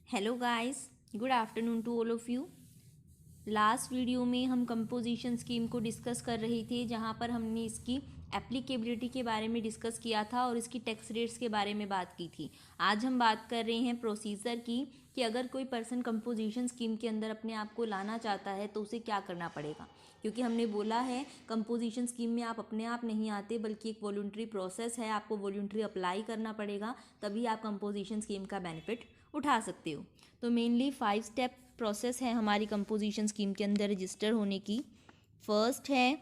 Hello guys, good afternoon to all of you. Last video में हम composition scheme को discuss कर रहे थे, जहां पर हमने इसकी एप्लीकेबिलिटी के बारे में डिस्कस किया था और इसकी टैक्स रेट्स के बारे में बात की थी। आज हम बात कर रहे हैं प्रोसीजर की कि अगर कोई पर्सन कंपोजिशन स्कीम के अंदर अपने आप को लाना चाहता है तो उसे क्या करना पड़ेगा। क्योंकि हमने बोला है कंपोजिशन स्कीम में आप अपने आप नहीं आते, बल्कि एक वॉलंटरी प्रोसेस है, आपको वॉलंटरी अप्लाई करना पड़ेगा, तभी आप कंपोजिशन स्कीम का बेनिफिट उठा सकते हो। तो मेनली 5 स्टेप प्रोसेस है हमारी कंपोजिशन स्कीम के अंदर रजिस्टर होने की। फर्स्ट है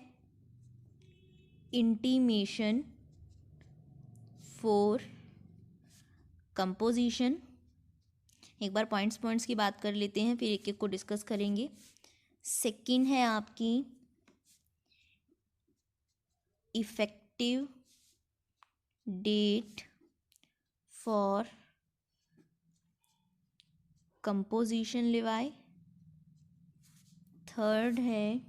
इंटीमेशन फॉर कंपोजिशन। एक बार पॉइंट्स की बात कर लेते हैं, फिर एक एक को डिस्कस करेंगे। सेकंड है आपकी effective date for composition levy. Third है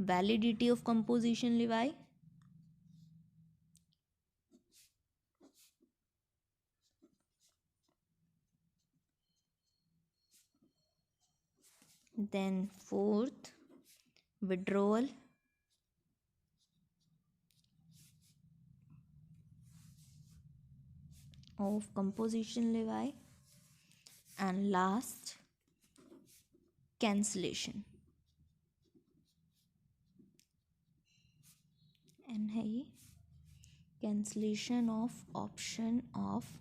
validity of composition levy. Then fourth withdrawal of composition levy, and last cancellation। And है ये cancellation of option of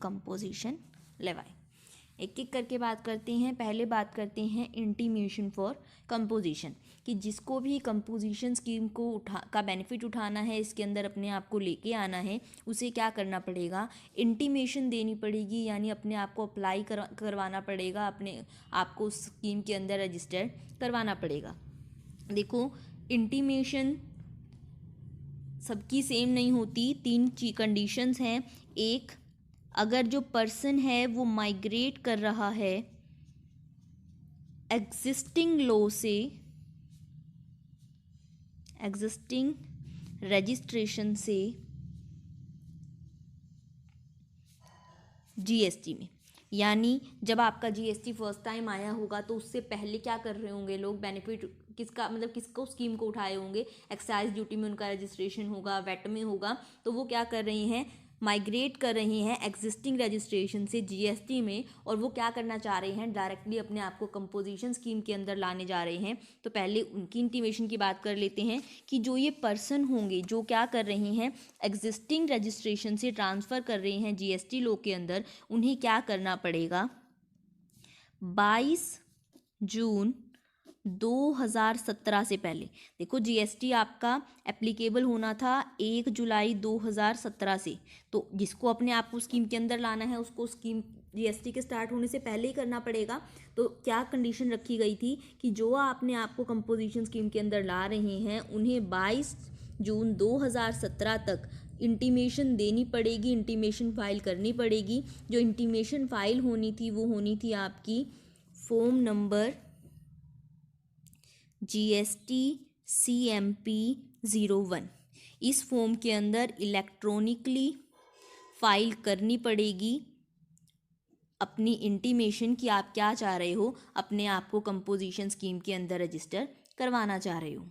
composition levy. एक एक करके बात करते हैं। पहले बात करते हैं इंटीमेशन फॉर कंपोजिशन, कि जिसको भी कंपोजिशन स्कीम को का बेनिफिट उठाना है, इसके अंदर अपने आप को लेके आना है, उसे क्या करना पड़ेगा, इंटीमेशन देनी पड़ेगी, यानी अपने आप को अप्लाई करवाना पड़ेगा, अपने आप को उस स्कीम के अंदर रजिस्टर करवाना पड़ेगा। देखो, इंटीमेशन सबकी सेम नहीं होती। 3 कंडीशंस हैं। एक, अगर जो पर्सन है वो माइग्रेट कर रहा है एग्जिस्टिंग लॉ से, एग्जिस्टिंग रजिस्ट्रेशन से जीएसटी में, यानी जब आपका जीएसटी फर्स्ट टाइम आया होगा तो उससे पहले क्या कर रहे होंगे लोग, बेनिफिट किसका, मतलब किसको स्कीम को उठाए होंगे, एक्साइज ड्यूटी में उनका रजिस्ट्रेशन होगा, वैट में होगा, तो वो क्या कर रहे हैं, माइग्रेट कर रहे हैं एग्जिस्टिंग रजिस्ट्रेशन से जीएसटी में, और वो क्या करना चाह रहे हैं, डायरेक्टली अपने आप को कंपोजिशन स्कीम के अंदर लाने जा रहे हैं। तो पहले उनकी इंटीमेशन की बात कर लेते हैं कि जो ये पर्सन होंगे जो क्या कर रहे हैं, एग्जिस्टिंग रजिस्ट्रेशन से ट्रांसफ़र कर रहे हैं जीएसटी लॉ के अंदर, उन्हें क्या करना पड़ेगा, 22 जून 2017 से पहले। देखो, जीएसटी आपका एप्लीकेबल होना था 1 जुलाई 2017 से, तो जिसको अपने आप को स्कीम के अंदर लाना है उसको स्कीम जीएसटी के स्टार्ट होने से पहले ही करना पड़ेगा। तो क्या कंडीशन रखी गई थी कि जो अपने आप को कंपोजिशन स्कीम के अंदर ला रहे हैं उन्हें 22 जून 2017 तक इंटीमेशन देनी पड़ेगी, इंटीमेशन फाइल करनी पड़ेगी। जो इंटीमेशन फाइल होनी थी वो होनी थी आपकी फॉर्म नंबर GST CMP 01। इस फॉर्म के अंदर इलेक्ट्रॉनिकली फाइल करनी पड़ेगी अपनी इंटीमेशन कि आप क्या चाह रहे हो, अपने आप को कंपोजिशन स्कीम के अंदर रजिस्टर करवाना चाह रहे हो।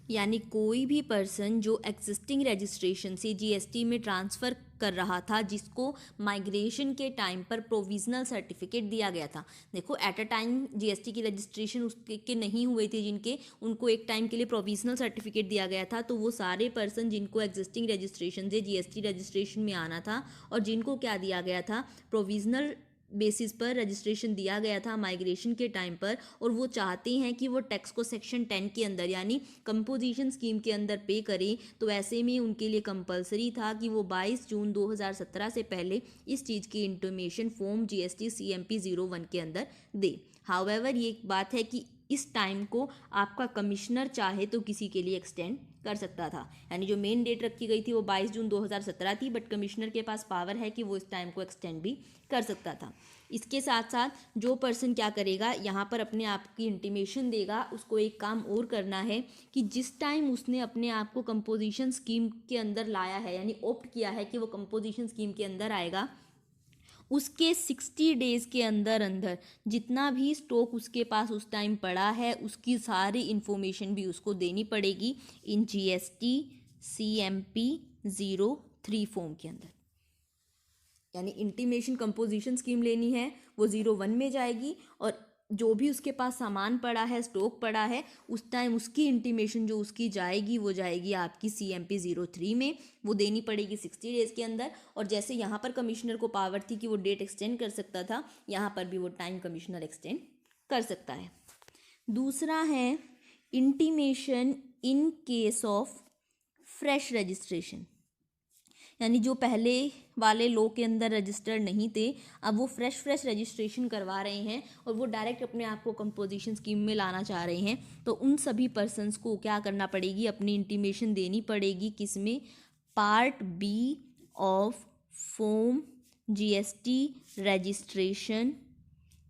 यानी कोई भी पर्सन जो एग्जिस्टिंग रजिस्ट्रेशन से जीएसटी में ट्रांसफ़र कर रहा था, जिसको माइग्रेशन के टाइम पर प्रोविजनल सर्टिफिकेट दिया गया था। देखो, एट अ टाइम जीएसटी की रजिस्ट्रेशन उसके नहीं हुए थे जिनके, उनको एक टाइम के लिए प्रोविजनल सर्टिफिकेट दिया गया था। तो वो सारे पर्सन जिनको एग्जिस्टिंग रजिस्ट्रेशन से जीएसटी रजिस्ट्रेशन में आना था और जिनको क्या दिया गया था, प्रोविजनल बेसिस पर रजिस्ट्रेशन दिया गया था माइग्रेशन के टाइम पर, और वो चाहते हैं कि वो टैक्स को सेक्शन 10 के अंदर यानी कंपोजिशन स्कीम के अंदर पे करें, तो ऐसे में उनके लिए कंपलसरी था कि वो 22 जून 2017 से पहले इस चीज़ की इंटीमेशन फॉर्म GST CMP 01 के अंदर दे। हाउएवर ये एक बात है कि इस टाइम को आपका कमिश्नर चाहे तो किसी के लिए एक्सटेंड कर सकता था, यानी जो मेन डेट रखी गई थी वो 22 जून 2017 थी, बट कमिश्नर के पास पावर है कि वो इस टाइम को एक्सटेंड भी कर सकता था। इसके साथ साथ जो पर्सन क्या करेगा, यहाँ पर अपने आप की इंटीमेशन देगा, उसको एक काम और करना है कि जिस टाइम उसने अपने आप को कंपोजिशन स्कीम के अंदर लाया है, यानी ऑप्ट किया है कि वो कंपोजिशन स्कीम के अंदर आएगा, उसके 60 डेज़ के अंदर अंदर जितना भी स्टॉक उसके पास उस टाइम पड़ा है उसकी सारी इन्फॉर्मेशन भी उसको देनी पड़ेगी इन GST CMP 03 फॉर्म के अंदर। यानी इंटीमेशन कंपोजिशन स्कीम लेनी है वो 01 में जाएगी, और जो भी उसके पास सामान पड़ा है, स्टॉक पड़ा है, उस टाइम उसकी इंटीमेशन जो उसकी जाएगी वो जाएगी आपकी CMP 03 में, वो देनी पड़ेगी 60 डेज़ के अंदर। और जैसे यहाँ पर कमिश्नर को पावर थी कि वो डेट एक्सटेंड कर सकता था, यहाँ पर भी वो टाइम कमिश्नर एक्सटेंड कर सकता है। दूसरा है intimation in case of fresh registration, यानी जो पहले वाले लॉ के अंदर रजिस्टर्ड नहीं थे, अब वो फ्रेश रजिस्ट्रेशन करवा रहे हैं और वो डायरेक्ट अपने आप को कंपोजिशन स्कीम में लाना चाह रहे हैं, तो उन सभी पर्सन्स को क्या करना पड़ेगी, अपनी इंटीमेशन देनी पड़ेगी किसमें, part B of form GST registration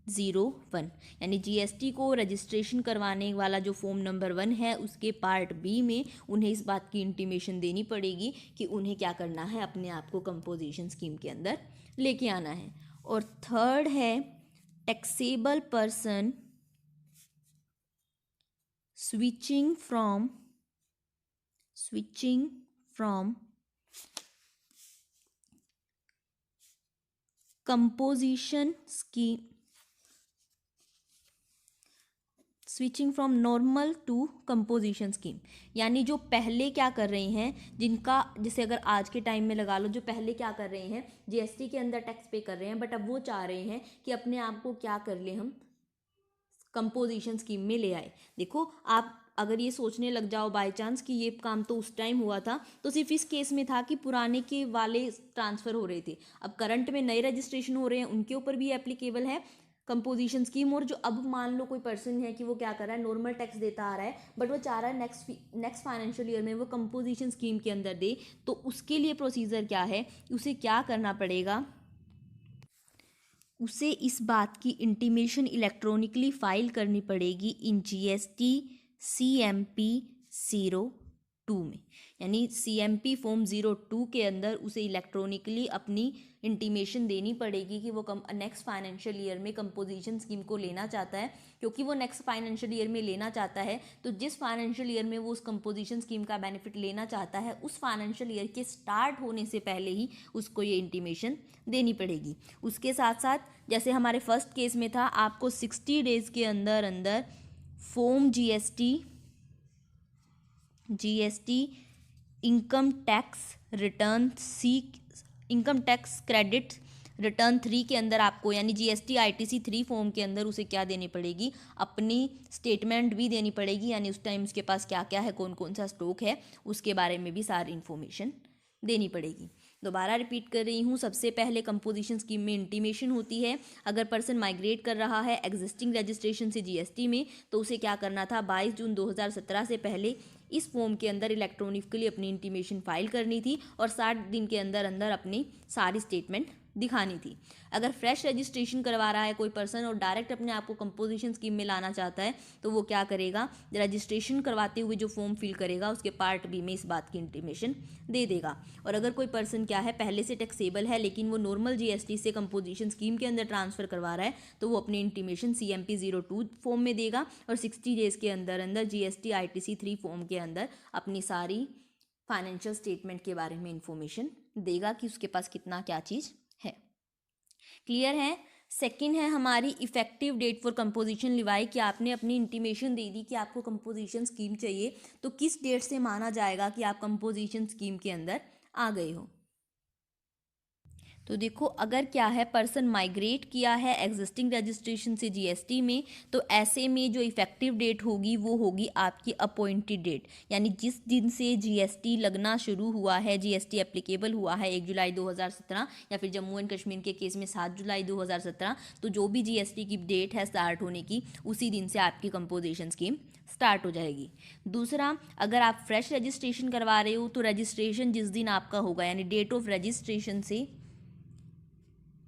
01, यानी GST को रजिस्ट्रेशन करवाने वाला जो फॉर्म नंबर 1 है उसके पार्ट बी में उन्हें इस बात की इंटीमेशन देनी पड़ेगी कि उन्हें क्या करना है, अपने आप को कंपोजिशन स्कीम के अंदर लेके आना है। और थर्ड है taxable person switching from composition scheme, switching from normal to composition scheme, यानी जो पहले क्या कर रहे हैं, जिनका जैसे अगर आज के टाइम में लगा लो, जो पहले क्या कर रहे हैं GST के अंदर टैक्स पे कर रहे हैं, बट अब वो चाह रहे हैं कि अपने आप को क्या कर ले, हम कंपोजिशन स्कीम में ले आए। देखो आप अगर ये सोचने लग जाओ बाय चांस कि ये काम तो उस टाइम हुआ था, तो सिर्फ इस केस में था कि पुराने के वाले ट्रांसफ़र हो रहे थे, अब करंट में नए रजिस्ट्रेशन हो रहे हैं, उनके ऊपर भी एप्लीकेबल है कंपोजिशन स्कीम। और जो अब मान लो कोई पर्सन है कि वो क्या कर रहा है, नॉर्मल टैक्स देता आ रहा है, बट वो चाह रहा है नेक्स्ट फाइनेंशियल ईयर में वो कंपोजिशन स्कीम के अंदर दे, तो उसके लिए प्रोसीजर क्या है, उसे क्या करना पड़ेगा, उसे इस बात की इंटीमेशन इलेक्ट्रॉनिकली फाइल करनी पड़ेगी इन GST CMP 02 में, यानी CMP फॉर्म 02 के अंदर उसे इलेक्ट्रॉनिकली अपनी इंटीमेशन देनी पड़ेगी कि वो नेक्स्ट फाइनेंशियल ईयर में कंपोजिशन स्कीम को लेना चाहता है। क्योंकि वो नेक्स्ट फाइनेंशियल ईयर में लेना चाहता है, तो जिस फाइनेंशियल ईयर में वो उस कंपोजिशन स्कीम का बेनिफिट लेना चाहता है, उस फाइनेंशियल ईयर के स्टार्ट होने से पहले ही उसको ये इंटीमेशन देनी पड़ेगी। उसके साथ साथ जैसे हमारे फर्स्ट केस में था, आपको 60 डेज़ के अंदर अंदर form GST income tax return income tax credit return 3 के अंदर आपको, यानी GST ITC 3 फॉर्म के अंदर उसे क्या देनी पड़ेगी, अपनी स्टेटमेंट भी देनी पड़ेगी, यानी उस टाइम उसके पास क्या क्या है, कौन कौन सा स्टॉक है, उसके बारे में भी सारी इन्फॉर्मेशन देनी पड़ेगी। दोबारा रिपीट कर रही हूँ, सबसे पहले कंपोजिशन स्कीम में इंटीमेशन होती है। अगर पर्सन माइग्रेट कर रहा है एग्जिस्टिंग रजिस्ट्रेशन से GST में, तो उसे क्या करना था, 22 जून 2017 से पहले इस फॉर्म के अंदर इलेक्ट्रॉनिकली अपनी इंटीमेशन फाइल करनी थी और 60 दिन के अंदर अंदर अपनी सारी स्टेटमेंट दिखानी थी। अगर फ्रेश रजिस्ट्रेशन करवा रहा है कोई पर्सन और डायरेक्ट अपने आप को कंपोजिशन स्कीम में लाना चाहता है, तो वो क्या करेगा, रजिस्ट्रेशन करवाते हुए जो फॉर्म फिल करेगा उसके पार्ट बी में इस बात की इंटीमेशन दे देगा। और अगर कोई पर्सन क्या है, पहले से टैक्सेबल है लेकिन वो नॉर्मल GST से कंपोजिशन स्कीम के अंदर ट्रांसफ़र करवा रहा है, तो वो अपनी इंटीमेशन CMP 02 फॉर्म में देगा और 60 डेज़ के अंदर अंदर GST ITC 3 फॉर्म के अंदर अपनी सारी फाइनेंशियल स्टेटमेंट के बारे में इंफॉर्मेशन देगा कि उसके पास कितना क्या चीज़ है। क्लियर है। सेकंड है हमारी effective date for composition levy, कि आपने अपनी इंटीमेशन दे दी कि आपको कंपोजिशन स्कीम चाहिए, तो किस डेट से माना जाएगा कि आप कंपोजिशन स्कीम के अंदर आ गए हो। तो देखो, अगर क्या है, पर्सन माइग्रेट किया है एग्जिस्टिंग रजिस्ट्रेशन से GST में, तो ऐसे में जो इफेक्टिव डेट होगी वो होगी आपकी अपॉइंटेड डेट, यानी जिस दिन से GST लगना शुरू हुआ है, GST एप्लीकेबल हुआ है 1 जुलाई 2017, या फिर जम्मू एंड कश्मीर के केस में 7 जुलाई 2017, तो जो भी GST की डेट है स्टार्ट होने की, उसी दिन से आपकी कंपोजिशन स्कीम स्टार्ट हो जाएगी। दूसरा, अगर आप फ्रेश रजिस्ट्रेशन करवा रहे हो, तो रजिस्ट्रेशन जिस दिन आपका होगा, यानी डेट ऑफ रजिस्ट्रेशन से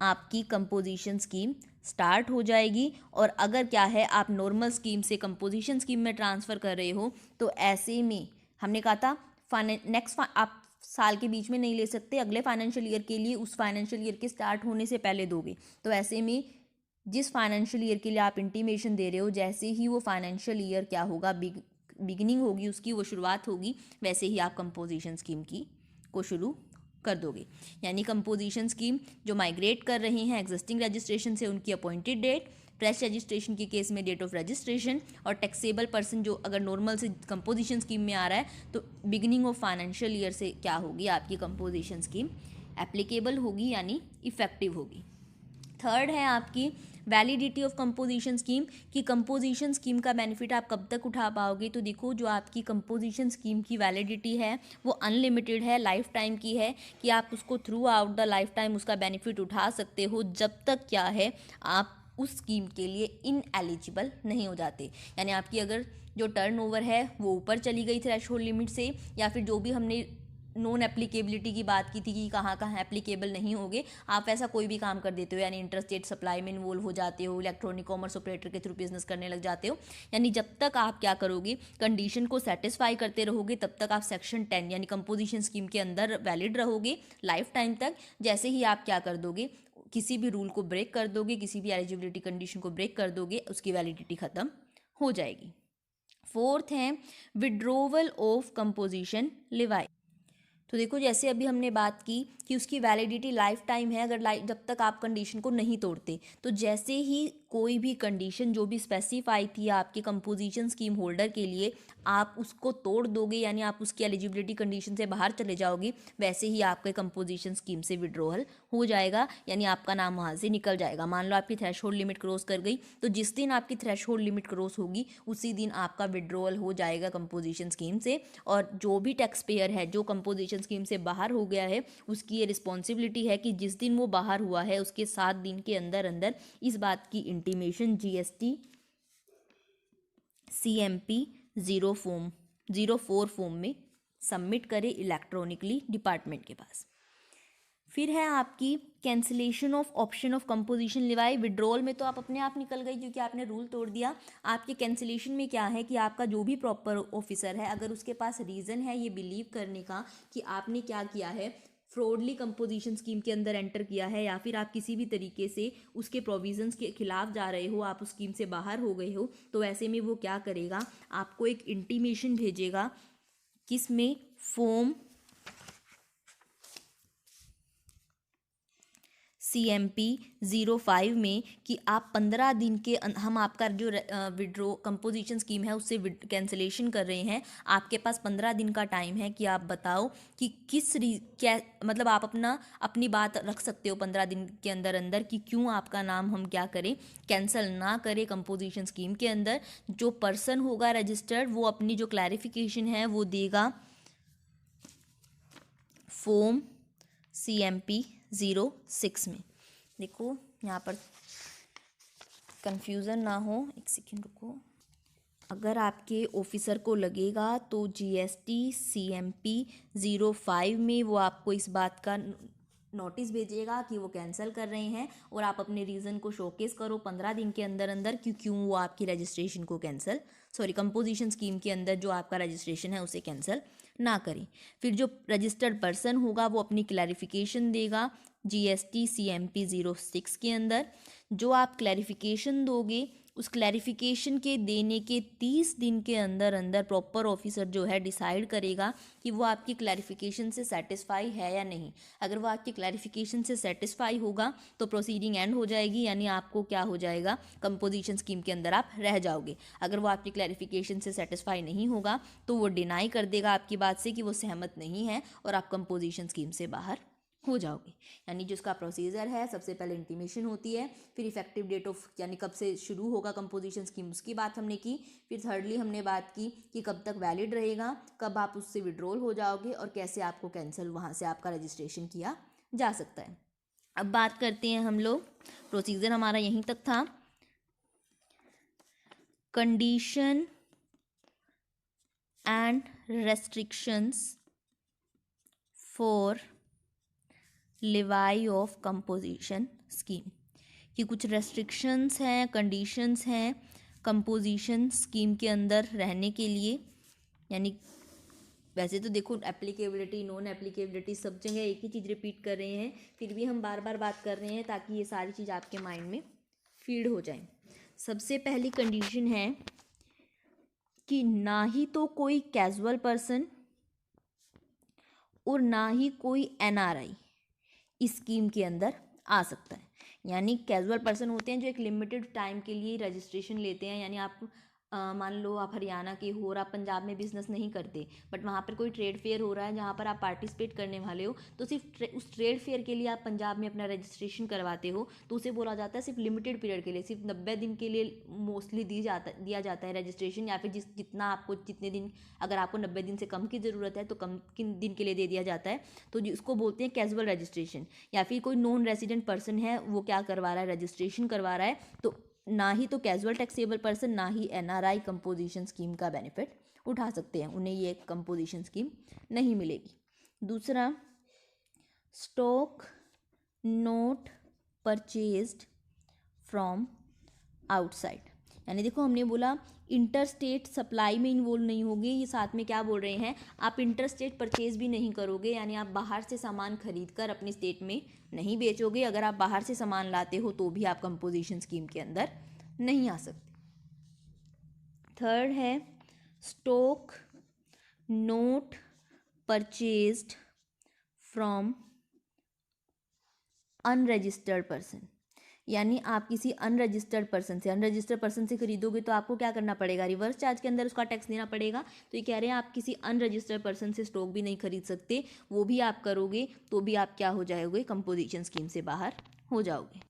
आपकी कंपोजिशन स्कीम स्टार्ट हो जाएगी। और अगर क्या है, आप नॉर्मल स्कीम से कंपोजिशन स्कीम में ट्रांसफ़र कर रहे हो, तो ऐसे में हमने कहा था आप साल के बीच में नहीं ले सकते, अगले फाइनेंशियल ईयर के लिए उस फाइनेंशियल ईयर के स्टार्ट होने से पहले दोगे। तो ऐसे में जिस फाइनेंशियल ईयर के लिए आप इंटीमेशन दे रहे हो, जैसे ही वो फाइनेंशियल ईयर क्या होगा, बिगिनिंग होगी उसकी, वो शुरुआत होगी, वैसे ही आप कंपोजिशन स्कीम को शुरू कर दोगे। यानी कंपोजिशन स्कीम जो माइग्रेट कर रहे हैं एग्जिस्टिंग रजिस्ट्रेशन से, उनकी अपॉइंटेड डेट, फ्रेश रजिस्ट्रेशन के केस में डेट ऑफ रजिस्ट्रेशन, और टैक्सेबल पर्सन जो अगर नॉर्मल से कंपोजिशन स्कीम में आ रहा है तो बिगिनिंग ऑफ फाइनेंशियल ईयर से क्या होगी आपकी कंपोजिशन स्कीम एप्लीकेबल होगी, यानी इफेक्टिव होगी। थर्ड है आपकी वैलिडिटी ऑफ कंपोजिशन स्कीम, कि कंपोजिशन स्कीम का बेनिफिट आप कब तक उठा पाओगे। तो देखो, जो आपकी कंपोजिशन स्कीम की वैलिडिटी है वो अनलिमिटेड है, लाइफ टाइम की है, कि आप उसको through out the life time उसका बेनिफिट उठा सकते हो, जब तक क्या है आप उस स्कीम के लिए इनएलिजिबल नहीं हो जाते। यानी आपकी अगर जो टर्नओवर है वो ऊपर चली गई थ्रेशोल्ड लिमिट से, या फिर जो भी हमने नॉन एप्लीकेबिलिटी की बात की थी कि कहाँ कहाँ एप्लीकेबल नहीं होगे, आप ऐसा कोई भी काम कर देते हो, यानी इंटरस्टेट सप्लाई में इन्वॉल्व हो जाते हो, इलेक्ट्रॉनिक कॉमर्स ऑपरेटर के थ्रू बिजनेस करने लग जाते हो, यानी जब तक आप क्या करोगे, कंडीशन को सेटिस्फाई करते रहोगे, तब तक आप सेक्शन 10 यानी कंपोजिशन स्कीम के अंदर वैलिड रहोगे लाइफ टाइम तक। जैसे ही आप क्या कर दोगे, किसी भी रूल को ब्रेक कर दोगे, किसी भी एलिजिबिलिटी कंडीशन को ब्रेक कर दोगे, उसकी वैलिडिटी खत्म हो जाएगी। फोर्थ है विड्रोवल ऑफ कंपोजिशन लिवाई। तो देखो, जैसे अभी हमने बात की कि उसकी वैलिडिटी लाइफ टाइम है, अगर जब तक आप कंडीशन को नहीं तोड़ते। तो जैसे ही कोई भी कंडीशन जो भी स्पेसिफाई थी आपके कंपोजिशन स्कीम होल्डर के लिए, आप उसको तोड़ दोगे, यानी आप उसकी एलिजिबिलिटी कंडीशन से बाहर चले जाओगे, वैसे ही आपके कंपोजिशन स्कीम से विड्रॉवल हो जाएगा, यानी आपका नाम वहाँ से निकल जाएगा। मान लो आपकी थ्रेशोल्ड लिमिट क्रॉस कर गई, तो जिस दिन आपकी थ्रेशोल्ड लिमिट क्रॉस होगी उसी दिन आपका विड्रॉवल हो जाएगा कंपोजिशन स्कीम से। और जो भी टैक्स पेयर है जो कंपोजिशन स्कीम से बाहर हो गया है, उसकी ये रिस्पॉन्सिबिलिटी है कि जिस दिन वो बाहर हुआ है उसके 7 दिन के अंदर अंदर इस बात की इंटीमेशन GST CMP 04 फॉर्म में सबमिट करे इलेक्ट्रॉनिकली डिपार्टमेंट के पास। फिर है आपकी cancellation of option of composition Levi. Withdrawal में तो आप अपने आप निकल गई क्योंकि आपने रूल तोड़ दिया। आपके कैंसिलेशन में क्या है कि आपका जो भी प्रॉपर ऑफिसर है, अगर उसके पास रीज़न है ये बिलीव करने का कि आपने क्या किया है, फ्रॉडली कंपोजिशन स्कीम के अंदर एंटर किया है, या फिर आप किसी भी तरीके से उसके प्रोविजंस के खिलाफ जा रहे हो, आप उस स्कीम से बाहर हो गए हो, तो ऐसे में वो क्या करेगा, आपको एक इंटीमेशन भेजेगा, किसमें, फॉर्म CMP 05 में, कि आप 15 दिन के हम आपका जो विड्रॉ कंपोजिशन स्कीम है उससे कैंसिलेशन कर रहे हैं, आपके पास 15 दिन का टाइम है कि आप बताओ कि क्या मतलब आप अपनी बात रख सकते हो 15 दिन के अंदर अंदर कि क्यों आपका नाम हम क्या करें, कैंसिल ना करें कंपोजिशन स्कीम के अंदर। जो पर्सन होगा रजिस्टर्ड वो अपनी जो क्लैरिफिकेशन है वो देगा फॉर्म CMP 06 में। देखो यहाँ पर कंफ्यूजन ना हो, एक सेकेंड रुको। अगर आपके ऑफिसर को लगेगा तो GST CMP 05 में वो आपको इस बात का नोटिस भेजेगा कि वो कैंसिल कर रहे हैं, और आप अपने रीज़न को शोकेस करो 15 दिन के अंदर अंदर कि क्यों वो आपकी रजिस्ट्रेशन को कंपोजिशन स्कीम के अंदर जो आपका रजिस्ट्रेशन है उसे कैंसिल ना करें। फिर जो रजिस्टर्ड पर्सन होगा वो अपनी क्लैरिफिकेशन देगा GST CMP 06 के अंदर। जो आप क्लैरिफिकेशन दोगे उस क्लैरिफिकेशन के देने के 30 दिन के अंदर अंदर प्रॉपर ऑफिसर जो है डिसाइड करेगा कि वो आपकी क्लैरिफिकेशन से सेटिस्फाई है या नहीं। अगर वो आपकी क्लैरिफिकेशन से सेटिस्फाई होगा तो प्रोसीडिंग एंड हो जाएगी, यानी आपको क्या हो जाएगा, कंपोजिशन स्कीम के अंदर आप रह जाओगे। अगर वो आपकी क्लैरिफिकेशन से सेटिस्फाई नहीं होगा तो वो डिनाई कर देगा आपकी बात से कि वो सहमत नहीं है, और आप कंपोजिशन स्कीम से बाहर हो जाओगे। यानी जिसका प्रोसीजर है, सबसे पहले इंटीमेशन होती है, फिर इफेक्टिव डेट ऑफ यानी कब से शुरू होगा कंपोजिशन स्कीम उसकी बात हमने की, फिर थर्डली हमने बात की कि कब तक वैलिड रहेगा, कब आप उससे विड्रॉल हो जाओगे, और कैसे आपको कैंसिल वहाँ से आपका रजिस्ट्रेशन किया जा सकता है। अब बात करते हैं हम लोग, प्रोसीजर हमारा यहीं तक था। Condition and restrictions for Levi of composition scheme, कि कुछ रेस्ट्रिक्शंस हैं, कंडीशंस हैं कंपोजिशन स्कीम के अंदर रहने के लिए, यानी वैसे तो देखो एप्लीकेबिलिटी नॉन एप्लीकेबिलिटी सब जगह एक ही चीज़ रिपीट कर रहे हैं, फिर भी हम बार बार बात कर रहे हैं ताकि ये सारी चीज़ आपके माइंड में फीड हो जाए। सबसे पहली कंडीशन है कि ना ही तो कोई कैजुअल पर्सन और ना ही कोई एनआरआई इस स्कीम के अंदर आ सकता है। यानी कैजुअल पर्सन होते हैं जो एक लिमिटेड टाइम के लिए रजिस्ट्रेशन लेते हैं, यानी आप मान लो आप हरियाणा के हो और आप पंजाब में बिजनेस नहीं करते, बट वहाँ पर कोई ट्रेड फेयर हो रहा है जहाँ पर आप पार्टिसिपेट करने वाले हो, तो सिर्फ उस ट्रेड फेयर के लिए आप पंजाब में अपना रजिस्ट्रेशन करवाते हो, तो उसे बोला जाता है सिर्फ लिमिटेड पीरियड के लिए, सिर्फ 90 दिन के लिए मोस्टली दिया जाता है रजिस्ट्रेशन, या फिर जितने दिन, अगर आपको 90 दिन से कम की ज़रूरत है तो कम किन दिन के लिए दे दिया जाता है, तो जिसको बोलते हैं कैजुअल रजिस्ट्रेशन। या फिर कोई नॉन रेजिडेंट पर्सन है, वो क्या करवा रहा है, रजिस्ट्रेशन करवा रहा है, तो ना ही तो कैजुअल टैक्सेबल पर्सन ना ही एनआरआई कंपोजिशन स्कीम का बेनिफिट उठा सकते हैं, उन्हें ये कंपोजिशन स्कीम नहीं मिलेगी। दूसरा, stock not purchased from outside, यानी देखो हमने बोला इंटर स्टेट सप्लाई में इन्वॉल्व नहीं होगे, ये साथ में क्या बोल रहे हैं, आप इंटर स्टेट परचेज भी नहीं करोगे, यानी आप बाहर से सामान खरीद कर अपने स्टेट में नहीं बेचोगे। अगर आप बाहर से सामान लाते हो तो भी आप कंपोजिशन स्कीम के अंदर नहीं आ सकते। थर्ड है stock not purchased from unregistered person, यानी आप किसी अनरजिस्टर्ड पर्सन से खरीदोगे तो आपको क्या करना पड़ेगा, रिवर्स चार्ज के अंदर उसका टैक्स देना पड़ेगा। तो ये कह रहे हैं आप किसी अनरजिस्टर्ड पर्सन से स्टॉक भी नहीं खरीद सकते, वो भी आप करोगे तो भी आप क्या हो जाओगे, कंपोजिशन स्कीम से बाहर हो जाओगे।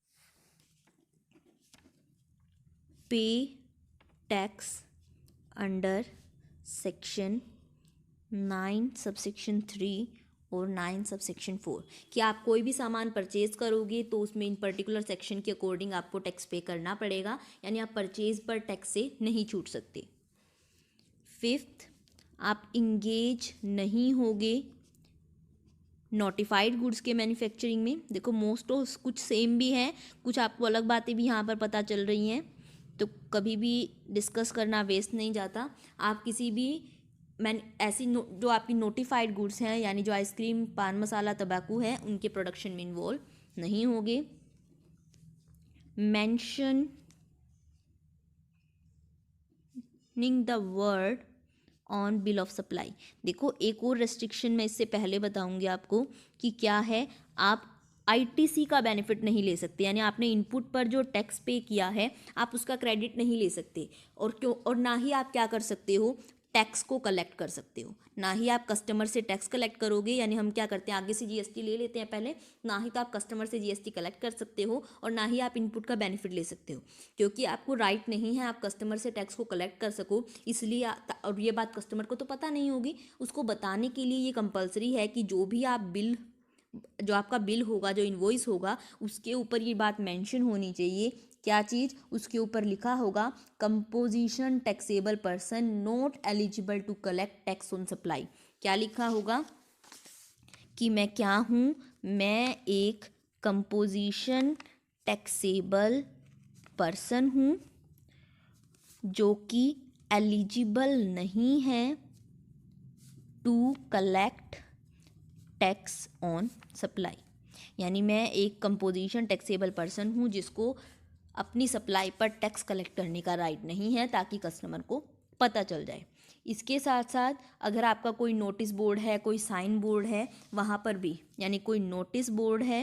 पे टैक्स अंडर सेक्शन 9 सबसेक्शन 3 और 9 सबसेक्शन 4, कि आप कोई भी सामान परचेज करोगे तो उसमें इन पर्टिकुलर सेक्शन के अकॉर्डिंग आपको टैक्स पे करना पड़ेगा, यानी आप परचेज पर टैक्स से नहीं छूट सकते। फिफ्थ, आप इंगेज नहीं होगे नोटिफाइड गुड्स के मैन्युफैक्चरिंग में। देखो मोस्ट ऑफ कुछ सेम भी हैं, कुछ आपको अलग बातें भी यहाँ पर पता चल रही हैं, तो कभी भी डिस्कस करना वेस्ट नहीं जाता। आप किसी भी ऐसी जो आपकी नोटिफाइड गुड्स हैं, यानी जो आइसक्रीम, पान मसाला, तंबाकू है, उनके प्रोडक्शन में इन्वॉल्व नहीं होगे। Mentioning the word on bill of supply. देखो एक और रेस्ट्रिक्शन मैं इससे पहले बताऊंगी आपको कि क्या है, आप आईटीसी का बेनिफिट नहीं ले सकते, यानी आपने इनपुट पर जो टैक्स पे किया है आप उसका क्रेडिट नहीं ले सकते, और ना ही आप क्या कर सकते हो, टैक्स को कलेक्ट कर सकते हो, ना ही आप कस्टमर से टैक्स कलेक्ट करोगे, यानी हम क्या करते हैं आगे से जीएसटी ले लेते हैं पहले, ना ही तो आप कस्टमर से जीएसटी कलेक्ट कर सकते हो, और ना ही आप इनपुट का बेनिफिट ले सकते हो, क्योंकि आपको राइट नहीं है आप कस्टमर से टैक्स को कलेक्ट कर सको। इसलिए और ये बात कस्टमर को तो पता नहीं होगी, उसको बताने के लिए ये कंपलसरी है कि जो आपका बिल होगा, जो इनवॉइस होगा, उसके ऊपर ये बात मेंशन होनी चाहिए। क्या चीज़, उसके ऊपर लिखा होगा composition taxable person not eligible to collect tax on supply. क्या लिखा होगा कि मैं क्या हूँ, मैं एक कंपोजिशन टैक्सेबल पर्सन हूँ जो कि एलिजिबल नहीं है to collect tax on supply, यानी मैं एक कंपोजिशन टैक्सेबल पर्सन हूँ जिसको अपनी सप्लाई पर टैक्स कलेक्ट करने का राइट नहीं है, ताकि कस्टमर को पता चल जाए। इसके साथ साथ अगर आपका कोई नोटिस बोर्ड है, कोई साइन बोर्ड है, वहाँ पर भी, यानी कोई नोटिस बोर्ड है,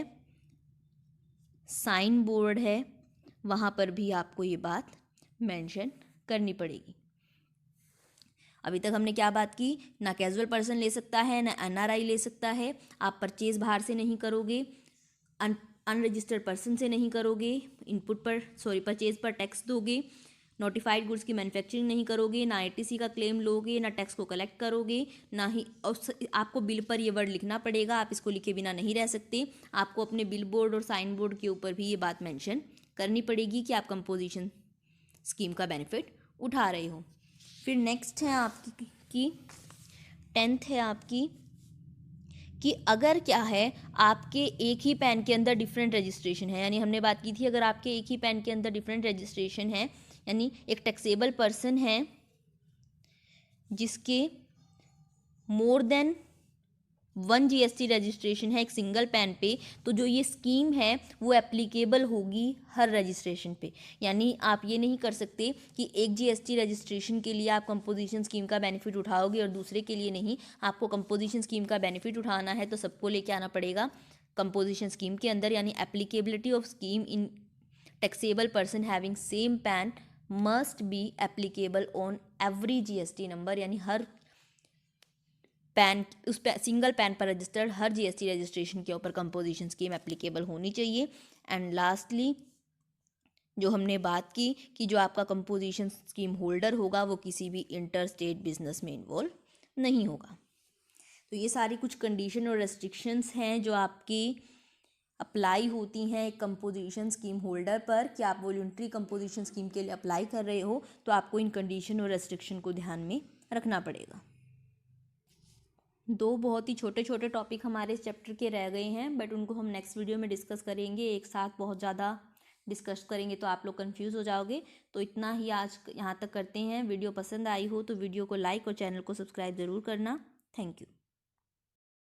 साइन बोर्ड है, वहाँ पर भी आपको ये बात मेंशन करनी पड़ेगी। अभी तक हमने क्या बात की, ना कैजुअल पर्सन ले सकता है, ना एनआरआई ले सकता है, आप परचेज बाहर से नहीं करोगे, अनरजिस्टर्ड पर्सन से नहीं करोगे, परचेज पर टैक्स दोगे, नोटिफाइड गुड्स की मैन्युफैक्चरिंग नहीं करोगे, ना आईटीसी का क्लेम लोगे, ना टैक्स को कलेक्ट करोगे, ना ही आपको बिल पर ये वर्ड लिखना पड़ेगा, आप इसको लिखे बिना नहीं रह सकते। आपको अपने बिल बोर्ड और साइन बोर्ड के ऊपर भी ये बात मेंशन करनी पड़ेगी कि आप कंपोजिशन स्कीम का बेनिफिट उठा रहे हो। फिर नेक्स्ट है आपकी 10th है आपकी कि अगर क्या है आपके एक ही पैन के अंदर डिफरेंट रजिस्ट्रेशन है, यानी हमने बात की थी अगर आपके एक ही पैन के अंदर डिफरेंट रजिस्ट्रेशन है, यानी एक टैक्सेबल पर्सन है जिसके मोर देन 1 जीएसटी रजिस्ट्रेशन है एक सिंगल पैन पे, तो जो ये स्कीम है वो एप्लीकेबल होगी हर रजिस्ट्रेशन पे। यानी आप ये नहीं कर सकते कि एक जीएसटी रजिस्ट्रेशन के लिए आप कंपोजिशन स्कीम का बेनिफिट उठाओगे और दूसरे के लिए नहीं। आपको कंपोजिशन स्कीम का बेनिफिट उठाना है तो सबको लेके आना पड़ेगा कंपोजिशन स्कीम के अंदर। यानी applicability of scheme in taxable person having same pan must be applicable on every GST number. यानी हर पैन, उस सिंगल पैन पर रजिस्टर्ड हर जीएसटी रजिस्ट्रेशन के ऊपर कंपोजिशन स्कीम एप्लीकेबल होनी चाहिए। एंड लास्टली जो हमने बात की कि जो आपका कंपोजिशन स्कीम होल्डर होगा वो किसी भी इंटर स्टेट बिजनेस में इन्वॉल्व नहीं होगा। तो ये सारी कुछ कंडीशन और रेस्ट्रिक्शंस हैं जो आपकी अप्लाई होती हैं एक कंपोजिशन स्कीम होल्डर पर कि आप वॉलंटरी कंपोजिशन स्कीम के लिए अप्लाई कर रहे हो, तो आपको इन कंडीशन और रेस्ट्रिक्शन को ध्यान में रखना पड़ेगा। दो बहुत ही छोटे छोटे टॉपिक हमारे इस चैप्टर के रह गए हैं, बट उनको हम नेक्स्ट वीडियो में डिस्कस करेंगे। एक साथ बहुत ज़्यादा डिस्कस करेंगे तो आप लोग कंफ्यूज हो जाओगे। तो इतना ही आज यहाँ तक करते हैं। वीडियो पसंद आई हो तो वीडियो को लाइक और चैनल को सब्सक्राइब ज़रूर करना। Thank you.